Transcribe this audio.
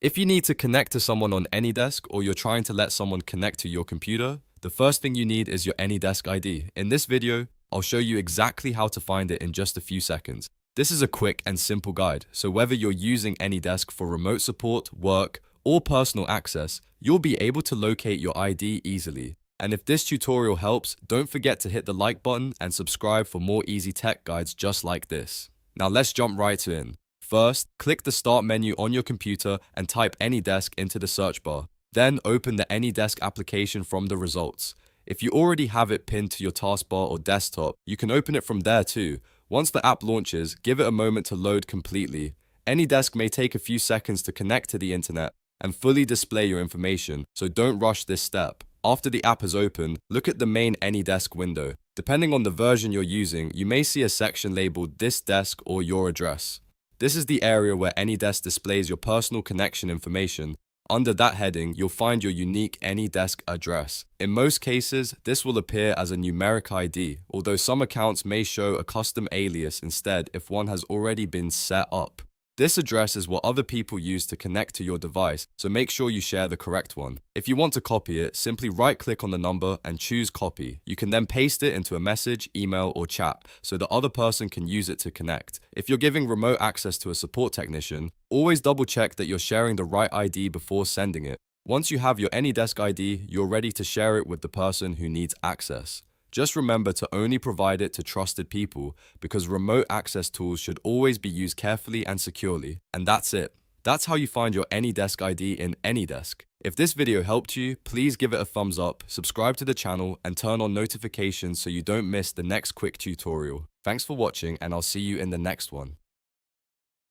If you need to connect to someone on AnyDesk or you're trying to let someone connect to your computer, the first thing you need is your AnyDesk ID. In this video, I'll show you exactly how to find it in just a few seconds. This is a quick and simple guide, so whether you're using AnyDesk for remote support, work, or personal access, you'll be able to locate your ID easily. And if this tutorial helps, don't forget to hit the like button and subscribe for more easy tech guides just like this. Now let's jump right in. First, click the Start menu on your computer and type AnyDesk into the search bar. Then open the AnyDesk application from the results. If you already have it pinned to your taskbar or desktop, you can open it from there too. Once the app launches, give it a moment to load completely. AnyDesk may take a few seconds to connect to the internet and fully display your information, so don't rush this step. After the app has opened, look at the main AnyDesk window. Depending on the version you're using, you may see a section labeled This Desk or Your Address. This is the area where AnyDesk displays your personal connection information. Under that heading, you'll find your unique AnyDesk address. In most cases, this will appear as a numeric ID, although some accounts may show a custom alias instead if one has already been set up. This address is what other people use to connect to your device, so make sure you share the correct one. If you want to copy it, simply right-click on the number and choose Copy. You can then paste it into a message, email, or chat, so the other person can use it to connect. If you're giving remote access to a support technician, always double-check that you're sharing the right ID before sending it. Once you have your AnyDesk ID, you're ready to share it with the person who needs access. Just remember to only provide it to trusted people, because remote access tools should always be used carefully and securely. And that's it. That's how you find your AnyDesk ID in AnyDesk. If this video helped you, please give it a thumbs up, subscribe to the channel, and turn on notifications so you don't miss the next quick tutorial. Thanks for watching, and I'll see you in the next one.